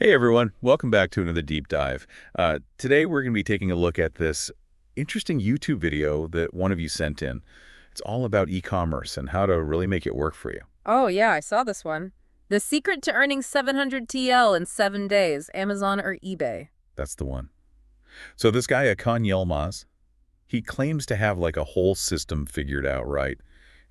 Hey everyone, welcome back to another deep dive. Today we're going to be taking a look at this interesting YouTube video that one of you sent in. It's all about e-commerce and how to really make it work for you. Oh, yeah, I saw this one. The secret to earning 700 TL in 7 days, Amazon or eBay. That's the one. So this guy, Akan Yilmaz, he claims to have like a whole system figured out, right?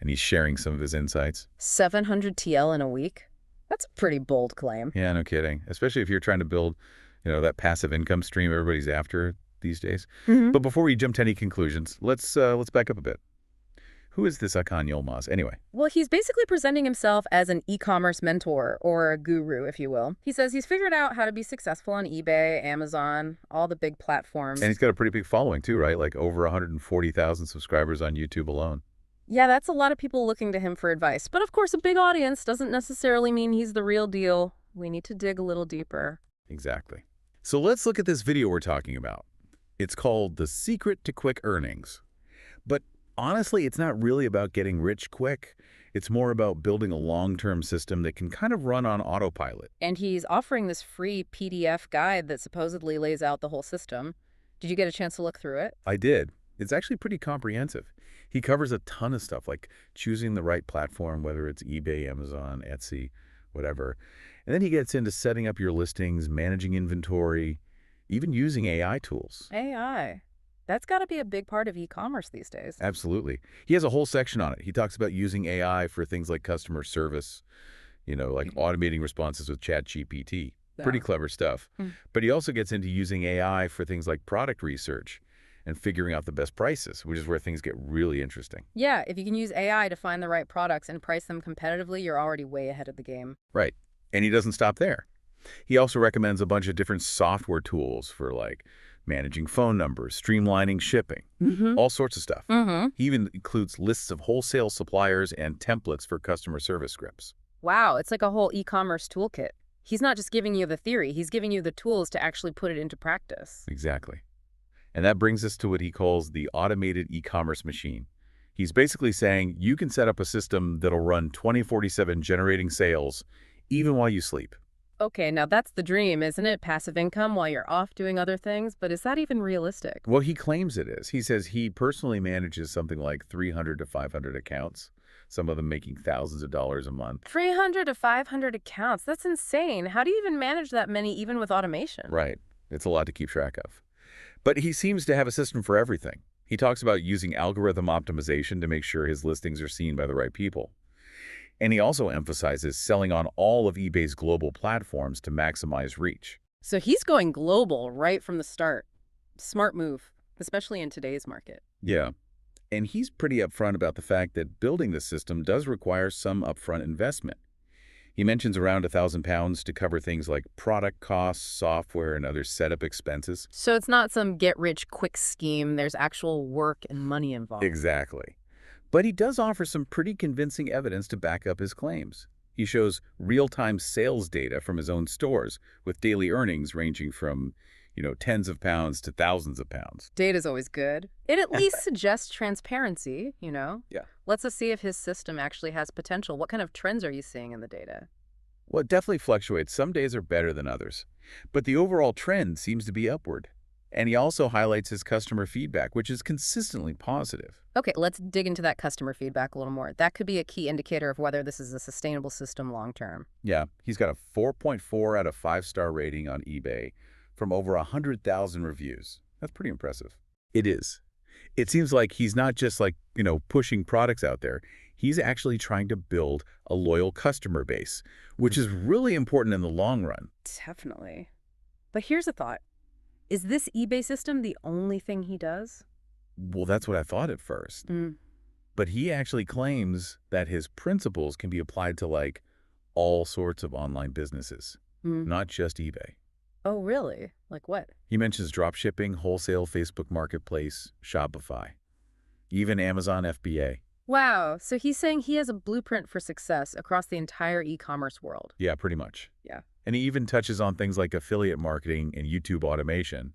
And he's sharing some of his insights. 700 TL in a week? That's a pretty bold claim. Yeah, no kidding. Especially if you're trying to build, that passive income stream everybody's after these days. hmm But before we jump to any conclusions, let's back up a bit. Who is this Akan Yilmaz anyway? Well, he's basically presenting himself as an e-commerce mentor, or a guru, if you will. He says he's figured out how to be successful on eBay, Amazon, all the big platforms. And he's got a pretty big following too, right? Like over 140,000 subscribers on YouTube alone. Yeah, that's a lot of people looking to him for advice. But of course, a big audience doesn't necessarily mean he's the real deal. We need to dig a little deeper. Exactly. So let's look at this video we're talking about. It's called The Secret to Quick Earnings. But honestly, it's not really about getting rich quick. It's more about building a long-term system that can kind of run on autopilot. And he's offering this free PDF guide that supposedly lays out the whole system. Did you get a chance to look through it? I did. It's actually pretty comprehensive. He covers a ton of stuff, like choosing the right platform, whether it's eBay, Amazon, Etsy, whatever. And then he gets into setting up your listings, managing inventory, even using AI tools. AI. That's got to be a big part of e-commerce these days. Absolutely. He has a whole section on it. He talks about using AI for things like customer service, like automating responses with ChatGPT. Pretty Yeah. clever stuff. Hmm. But he also gets into using AI for things like product research and figuring out the best prices, which is where things get really interesting. Yeah, if you can use AI to find the right products and price them competitively, you're already way ahead of the game. Right. And he doesn't stop there. He also recommends a bunch of different software tools for like managing phone numbers, streamlining shipping, all sorts of stuff. He even includes lists of wholesale suppliers and templates for customer service scripts. Wow, it's like a whole e-commerce toolkit. He's not just giving you the theory, he's giving you the tools to actually put it into practice. Exactly. And that brings us to what he calls the automated e-commerce machine. He's basically saying you can set up a system that'll run 24/7 generating sales even while you sleep. Okay, now that's the dream, isn't it? Passive income while you're off doing other things, but is that even realistic? Well, he claims it is. He says he personally manages something like 300 to 500 accounts, some of them making thousands of dollars a month. 300 to 500 accounts, that's insane. How do you even manage that many even with automation? Right. It's a lot to keep track of. But he seems to have a system for everything. He talks about using algorithm optimization to make sure his listings are seen by the right people. And he also emphasizes selling on all of eBay's global platforms to maximize reach. So he's going global right from the start. Smart move, especially in today's market. Yeah. And he's pretty upfront about the fact that building the system does require some upfront investment. He mentions around £1,000 to cover things like product costs, software, and other setup expenses. So it's not some get-rich-quick scheme. There's actual work and money involved. Exactly. But he does offer some pretty convincing evidence to back up his claims. He shows real-time sales data from his own stores, with daily earnings ranging from, tens of pounds to thousands of pounds. Data's always good. It at least suggests transparency, Yeah. Lets us see if his system actually has potential. What kind of trends are you seeing in the data? Well, it definitely fluctuates. Some days are better than others. But the overall trend seems to be upward. And he also highlights his customer feedback, which is consistently positive. Okay, let's dig into that customer feedback a little more. That could be a key indicator of whether this is a sustainable system long term. Yeah, he's got a 4.4 out of 5-star rating on eBay from over 100,000 reviews. That's pretty impressive. It is. It seems like he's not just pushing products out there. He's actually trying to build a loyal customer base, which is really important in the long run. Definitely. But here's a thought. Is this eBay system the only thing he does? Well, that's what I thought at first. But he actually claims that his principles can be applied to all sorts of online businesses, not just eBay. Oh, really? Like what? He mentions dropshipping, wholesale, Facebook Marketplace, Shopify, even Amazon FBA. Wow, so he's saying he has a blueprint for success across the entire e-commerce world. Yeah, pretty much. Yeah. And he even touches on things like affiliate marketing and YouTube automation,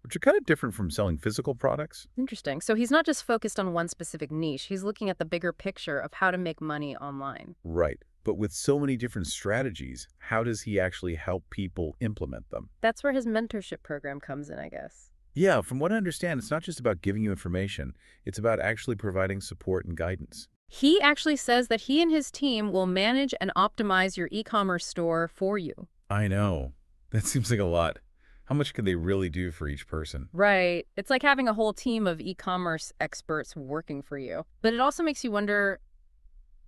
which are kind of different from selling physical products. Interesting. So he's not just focused on one specific niche. He's looking at the bigger picture of how to make money online. Right. But with so many different strategies, how does he actually help people implement them? That's where his mentorship program comes in, I guess. Yeah, from what I understand, it's not just about giving you information. It's about actually providing support and guidance. He actually says that he and his team will manage and optimize your e-commerce store for you. I know. That seems like a lot. How much can they really do for each person? Right. It's like having a whole team of e-commerce experts working for you. But it also makes you wonder,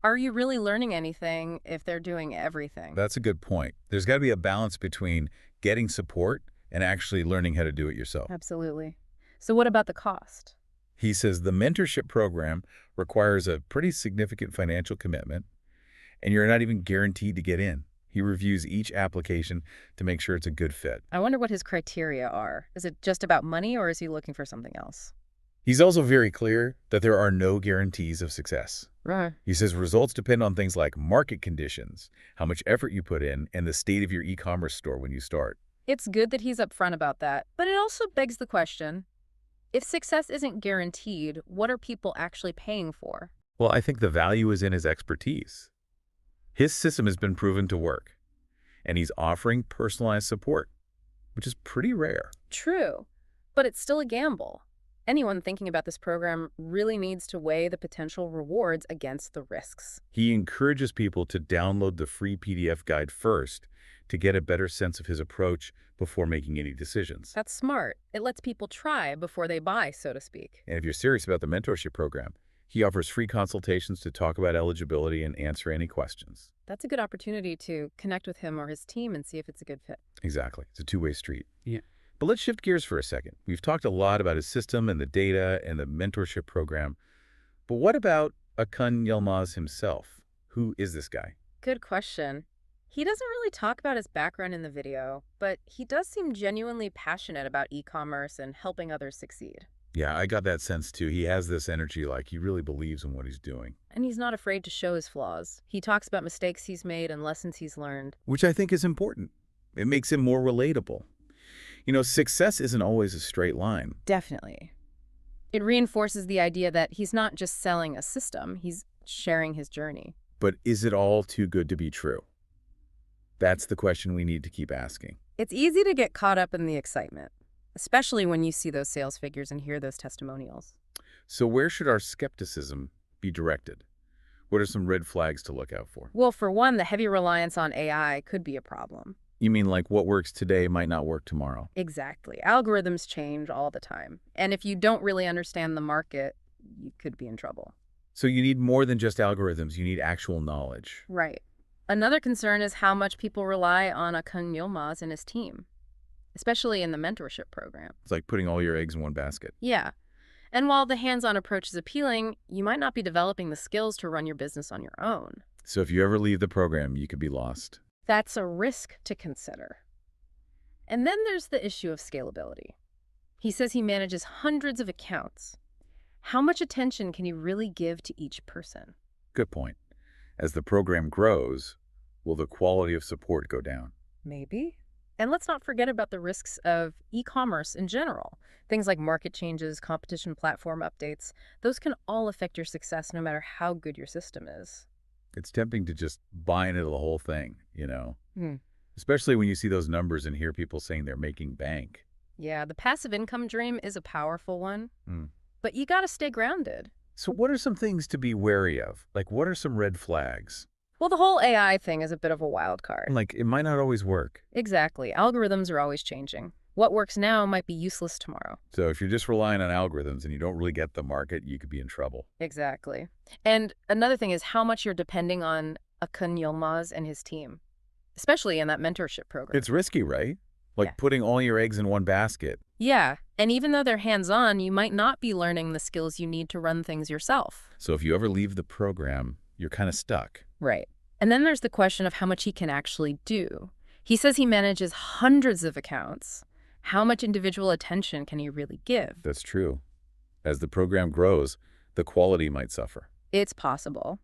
are you really learning anything if they're doing everything? That's a good point. There's got to be a balance between getting support and actually learning how to do it yourself. Absolutely. So what about the cost? He says the mentorship program requires a pretty significant financial commitment, and you're not even guaranteed to get in. He reviews each application to make sure it's a good fit. I wonder what his criteria are. Is it just about money, or is he looking for something else? He's also very clear that there are no guarantees of success. Right. He says results depend on things like market conditions, how much effort you put in, and the state of your e-commerce store when you start. It's good that he's upfront about that, but it also begs the question, if success isn't guaranteed, what are people actually paying for? Well, I think the value is in his expertise. His system has been proven to work, and he's offering personalized support, which is pretty rare. True, but it's still a gamble. Anyone thinking about this program really needs to weigh the potential rewards against the risks. He encourages people to download the free PDF guide first to get a better sense of his approach before making any decisions. That's smart. It lets people try before they buy, so to speak. And if you're serious about the mentorship program, he offers free consultations to talk about eligibility and answer any questions. That's a good opportunity to connect with him or his team and see if it's a good fit. Exactly. It's a two-way street. Yeah. But let's shift gears for a second. We've talked a lot about his system and the data and the mentorship program. But what about Akun Yilmaz himself? Who is this guy? Good question. He doesn't really talk about his background in the video, but he does seem genuinely passionate about e-commerce and helping others succeed. Yeah, I got that sense too. He has this energy like he really believes in what he's doing. And he's not afraid to show his flaws. He talks about mistakes he's made and lessons he's learned. Which I think is important. It makes him more relatable. You know, success isn't always a straight line. Definitely. It reinforces the idea that he's not just selling a system, he's sharing his journey. But is it all too good to be true? That's the question we need to keep asking. It's easy to get caught up in the excitement, especially when you see those sales figures and hear those testimonials. So where should our skepticism be directed? What are some red flags to look out for? Well, for one, the heavy reliance on AI could be a problem. You mean like what works today might not work tomorrow? Exactly. Algorithms change all the time. And if you don't really understand the market, you could be in trouble. So you need more than just algorithms. You need actual knowledge. Right. Another concern is how much people rely on Akun Yilmaz and his team, especially in the mentorship program. It's like putting all your eggs in one basket. Yeah. And while the hands-on approach is appealing, you might not be developing the skills to run your business on your own. So if you ever leave the program, you could be lost. That's a risk to consider. And then there's the issue of scalability. He says he manages hundreds of accounts. How much attention can he really give to each person? Good point. As the program grows, will the quality of support go down? Maybe. And let's not forget about the risks of e-commerce in general. Things like market changes, competition platform updates, those can all affect your success no matter how good your system is. It's tempting to just buy into the whole thing, you know? Hmm. Especially when you see those numbers and hear people saying they're making bank. Yeah, the passive income dream is a powerful one, Hmm. but you gotta stay grounded. So what are some things to be wary of? Like, what are some red flags? Well, the whole AI thing is a bit of a wild card. Like, it might not always work. Exactly. Algorithms are always changing. What works now might be useless tomorrow. So if you're just relying on algorithms and you don't really get the market, you could be in trouble. Exactly. And another thing is how much you're depending on Akun Yilmaz and his team, especially in that mentorship program. It's risky, right? Like Yeah. putting all your eggs in one basket. Yeah, and even though they're hands-on, you might not be learning the skills you need to run things yourself. So if you ever leave the program, you're kind of stuck. Right. And then there's the question of how much he can actually do. He says he manages hundreds of accounts. How much individual attention can he really give? That's true. As the program grows, the quality might suffer. It's possible.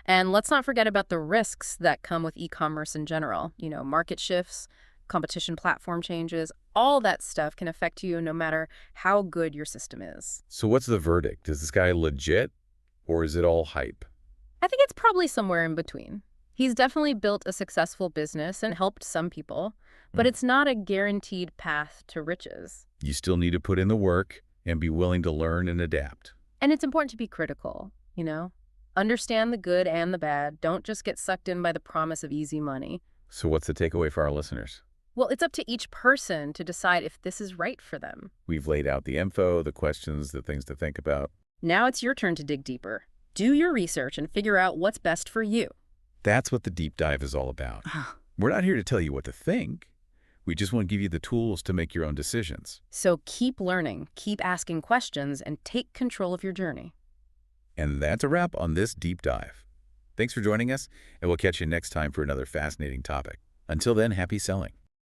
And let's not forget about the risks that come with e-commerce in general. You know, market shifts, competition platform changes, all that stuff can affect you no matter how good your system is. So what's the verdict? Is this guy legit or is it all hype? I think it's probably somewhere in between. He's definitely built a successful business and helped some people, but Mm. it's not a guaranteed path to riches. You still need to put in the work and be willing to learn and adapt. And it's important to be critical, you know? Understand the good and the bad. Don't just get sucked in by the promise of easy money. So what's the takeaway for our listeners? Well, it's up to each person to decide if this is right for them. We've laid out the info, the questions, the things to think about. Now it's your turn to dig deeper. Do your research and figure out what's best for you. That's what the deep dive is all about. We're not here to tell you what to think. We just want to give you the tools to make your own decisions. So keep learning, keep asking questions, and take control of your journey. And that's a wrap on this deep dive. Thanks for joining us, and we'll catch you next time for another fascinating topic. Until then, happy selling.